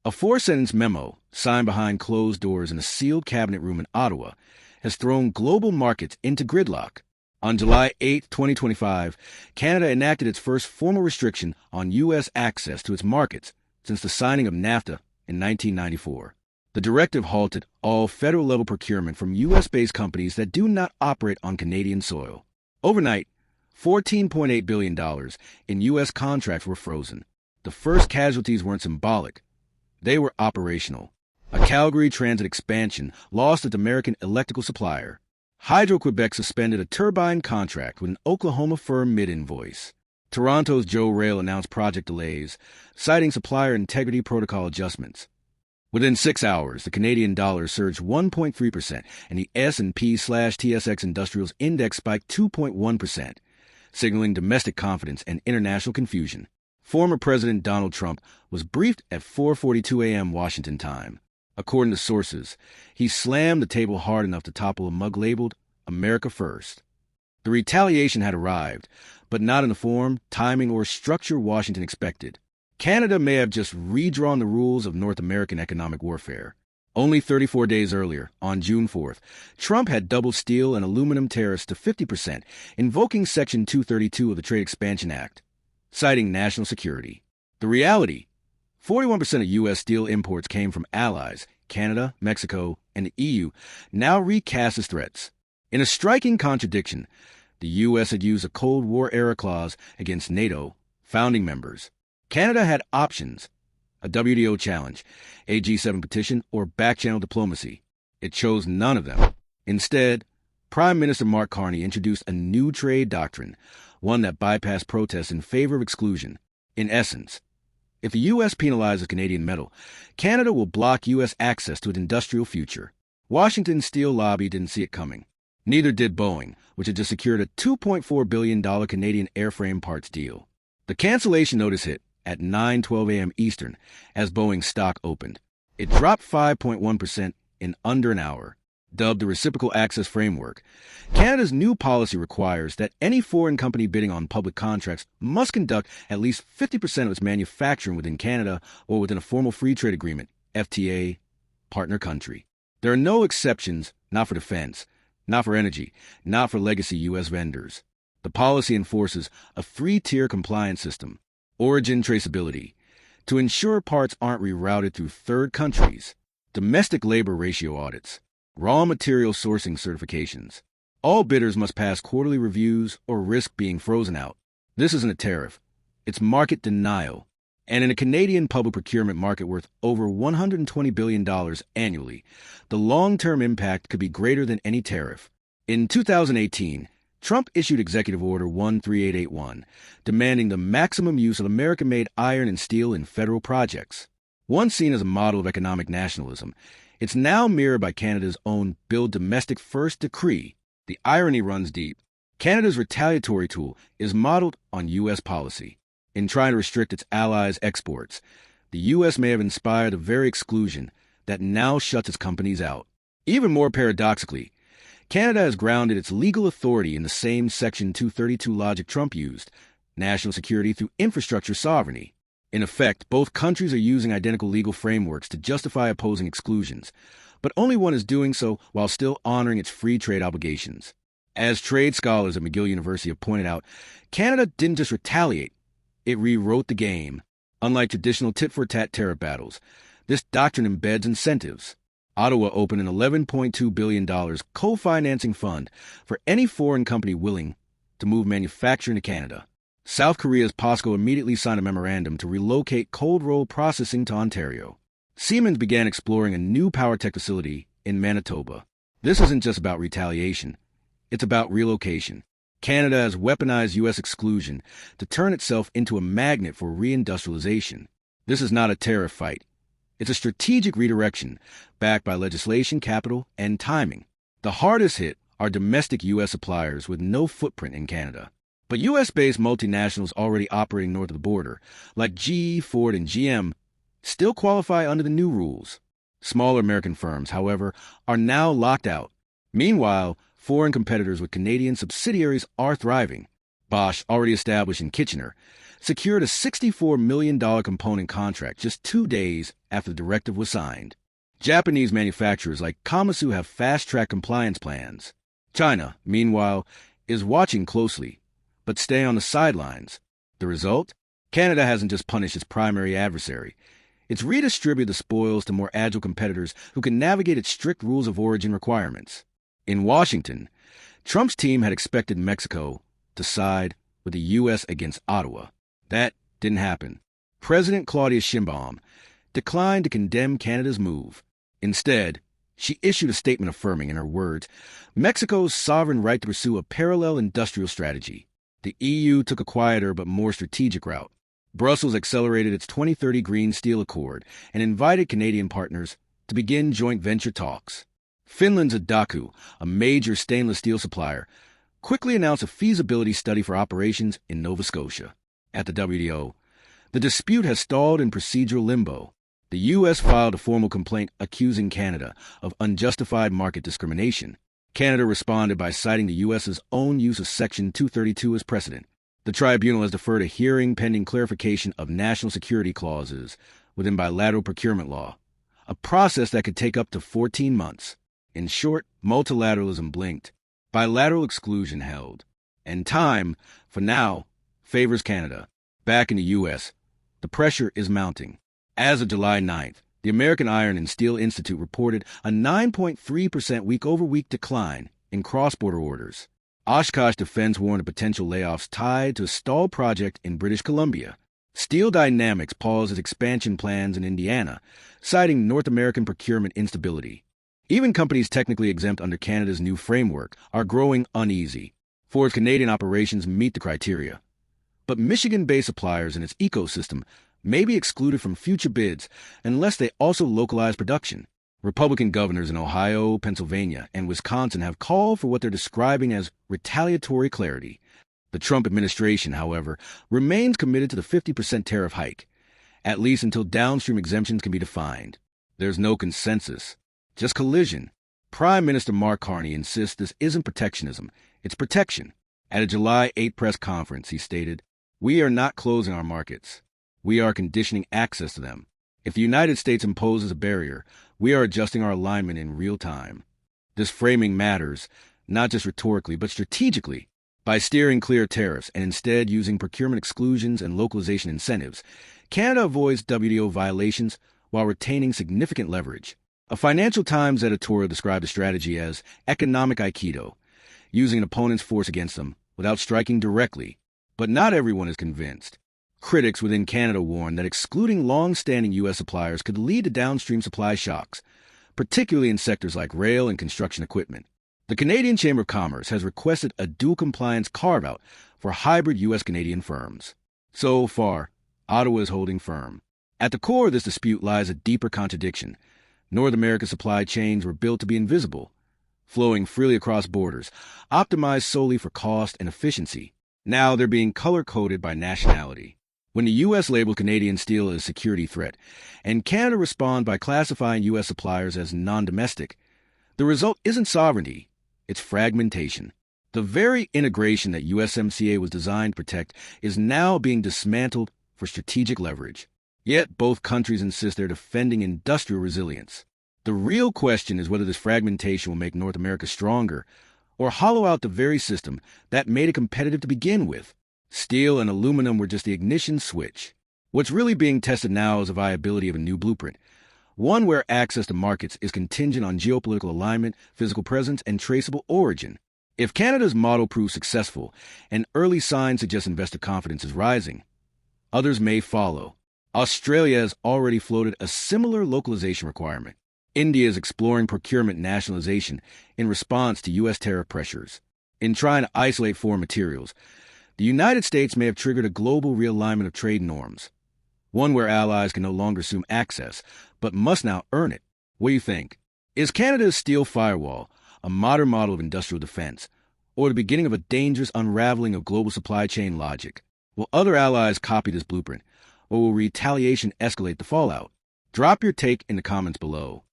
A four-sentence memo, signed behind closed doors in a sealed cabinet room in Ottawa, has thrown global markets into gridlock. On July 8, 2025, Canada enacted its first formal restriction on U.S. access to its markets since the signing of NAFTA in 1994. The directive halted all federal-level procurement from U.S.-based companies that do not operate on Canadian soil. Overnight, $14.8 billion in U.S. contracts were frozen. The first casualties weren't symbolic. They were operational. A Calgary transit expansion lost its American electrical supplier. Hydro-Quebec suspended a turbine contract with an Oklahoma firm mid-invoice. Toronto's Joe Rail announced project delays, citing supplier integrity protocol adjustments. Within 6 hours, the Canadian dollar surged 1.3%, and the S&P/TSX Industrials Index spiked 2.1%, signaling domestic confidence and international confusion. Former President Donald Trump was briefed at 4:42 a.m. Washington time. According to sources, he slammed the table hard enough to topple a mug labeled America First. The retaliation had arrived, but not in the form, timing, or structure Washington expected. Canada may have just redrawn the rules of North American economic warfare. Only 34 days earlier, on June 4th, Trump had doubled steel and aluminum tariffs to 50%, invoking Section 232 of the Trade Expansion Act, citing national security. The reality: 41% of U.S. steel imports came from allies, Canada, Mexico, and the EU, now recast as threats. In a striking contradiction, the U.S. had used a Cold War-era clause against NATO, founding members. Canada had options: a WTO challenge, a G7 petition, or back-channel diplomacy. It chose none of them. Instead, Prime Minister Mark Carney introduced a new trade doctrine, one that bypassed protests in favor of exclusion. In essence, if the U.S. penalizes Canadian metal, Canada will block U.S. access to its industrial future. Washington's steel lobby didn't see it coming. Neither did Boeing, which had just secured a $2.4 billion Canadian airframe parts deal. The cancellation notice hit at 9:12 a.m. Eastern as Boeing's stock opened. It dropped 5.1% in under an hour. Dubbed the Reciprocal Access Framework, Canada's new policy requires that any foreign company bidding on public contracts must conduct at least 50% of its manufacturing within Canada or within a formal free trade agreement, FTA, partner country. There are no exceptions, not for defense, not for energy, not for legacy U.S. vendors. The policy enforces a three-tier compliance system: origin traceability, to ensure parts aren't rerouted through third countries; domestic labor ratio audits; raw material sourcing certifications. All bidders must pass quarterly reviews or risk being frozen out. This isn't a tariff. It's market denial. And in a Canadian public procurement market worth over $120 billion annually, the long-term impact could be greater than any tariff. In 2018, Trump issued Executive Order 13881, demanding the maximum use of American-made iron and steel in federal projects. Once seen as a model of economic nationalism, it's now mirrored by Canada's own Build Domestic First decree. The irony runs deep. Canada's retaliatory tool is modeled on U.S. policy. In trying to restrict its allies' exports, the U.S. may have inspired the very exclusion that now shuts its companies out. Even more paradoxically, Canada has grounded its legal authority in the same Section 232 logic Trump used: national security through infrastructure sovereignty. In effect, both countries are using identical legal frameworks to justify opposing exclusions, but only one is doing so while still honoring its free trade obligations. As trade scholars at McGill University have pointed out, Canada didn't just retaliate, it rewrote the game. Unlike traditional tit-for-tat tariff battles, this doctrine embeds incentives. Ottawa opened an $11.2 billion co-financing fund for any foreign company willing to move manufacturing to Canada. South Korea's POSCO immediately signed a memorandum to relocate cold roll processing to Ontario. Siemens began exploring a new power tech facility in Manitoba. This isn't just about retaliation. It's about relocation. Canada has weaponized U.S. exclusion to turn itself into a magnet for reindustrialization. This is not a tariff fight. It's a strategic redirection backed by legislation, capital, and timing. The hardest hit are domestic U.S. suppliers with no footprint in Canada. But U.S.-based multinationals already operating north of the border, like GE, Ford, and GM, still qualify under the new rules. Smaller American firms, however, are now locked out. Meanwhile, foreign competitors with Canadian subsidiaries are thriving. Bosch, already established in Kitchener, secured a $64 million component contract just 2 days after the directive was signed. Japanese manufacturers like Komatsu have fast-track compliance plans. China, meanwhile, is watching closely, but stay on the sidelines. The result? Canada hasn't just punished its primary adversary. It's redistributed the spoils to more agile competitors who can navigate its strict rules of origin requirements. In Washington, Trump's team had expected Mexico to side with the U.S. against Ottawa. That didn't happen. President Claudia Sheinbaum declined to condemn Canada's move. Instead, she issued a statement affirming, in her words, Mexico's sovereign right to pursue a parallel industrial strategy. The EU took a quieter but more strategic route. Brussels accelerated its 2030 Green Steel Accord and invited Canadian partners to begin joint venture talks. Finland's Adaku, a major stainless steel supplier, quickly announced a feasibility study for operations in Nova Scotia. At the WTO, the dispute has stalled in procedural limbo. The U.S. filed a formal complaint accusing Canada of unjustified market discrimination. Canada responded by citing the U.S.'s own use of Section 232 as precedent. The tribunal has deferred a hearing pending clarification of national security clauses within bilateral procurement law, a process that could take up to 14 months. In short, multilateralism blinked, bilateral exclusion held, and time, for now, favors Canada. Back in the U.S., the pressure is mounting. As of July 9th, the American Iron and Steel Institute reported a 9.3% week-over-week decline in cross-border orders. Oshkosh Defense warned of potential layoffs tied to a stalled project in British Columbia. Steel Dynamics paused its expansion plans in Indiana, citing North American procurement instability. Even companies technically exempt under Canada's new framework are growing uneasy. Ford's Canadian operations meet the criteria, but Michigan-based suppliers in its ecosystem may be excluded from future bids unless they also localize production. Republican governors in Ohio, Pennsylvania, and Wisconsin have called for what they're describing as retaliatory clarity. The Trump administration, however, remains committed to the 50% tariff hike, at least until downstream exemptions can be defined. There's no consensus, just collision. Prime Minister Mark Carney insists this isn't protectionism, it's protection. At a July 8 press conference, he stated, "We are not closing our markets. We are conditioning access to them. If the United States imposes a barrier, we are adjusting our alignment in real time." This framing matters, not just rhetorically, but strategically. By steering clear tariffs and instead using procurement exclusions and localization incentives, Canada avoids WTO violations while retaining significant leverage. A Financial Times editorial described the strategy as economic aikido, using an opponent's force against them without striking directly. But not everyone is convinced. Critics within Canada warn that excluding long-standing U.S. suppliers could lead to downstream supply shocks, particularly in sectors like rail and construction equipment. The Canadian Chamber of Commerce has requested a dual-compliance carve-out for hybrid U.S.-Canadian firms. So far, Ottawa is holding firm. At the core of this dispute lies a deeper contradiction. North America's supply chains were built to be invisible, flowing freely across borders, optimized solely for cost and efficiency. Now they're being color-coded by nationality. When the U.S. labeled Canadian steel as a security threat, and Canada responded by classifying U.S. suppliers as non-domestic, the result isn't sovereignty, it's fragmentation. The very integration that USMCA was designed to protect is now being dismantled for strategic leverage. Yet both countries insist they're defending industrial resilience. The real question is whether this fragmentation will make North America stronger or hollow out the very system that made it competitive to begin with. Steel and aluminum were just the ignition switch. What's really being tested now is the viability of a new blueprint, one where access to markets is contingent on geopolitical alignment, physical presence, and traceable origin. If Canada's model proves successful, and early signs suggest investor confidence is rising, others may follow. Australia has already floated a similar localization requirement. India is exploring procurement nationalization in response to U.S. tariff pressures. In trying to isolate foreign materials, the United States may have triggered a global realignment of trade norms, one where allies can no longer assume access, but must now earn it. What do you think? Is Canada's steel firewall a modern model of industrial defense, or the beginning of a dangerous unraveling of global supply chain logic? Will other allies copy this blueprint, or will retaliation escalate the fallout? Drop your take in the comments below.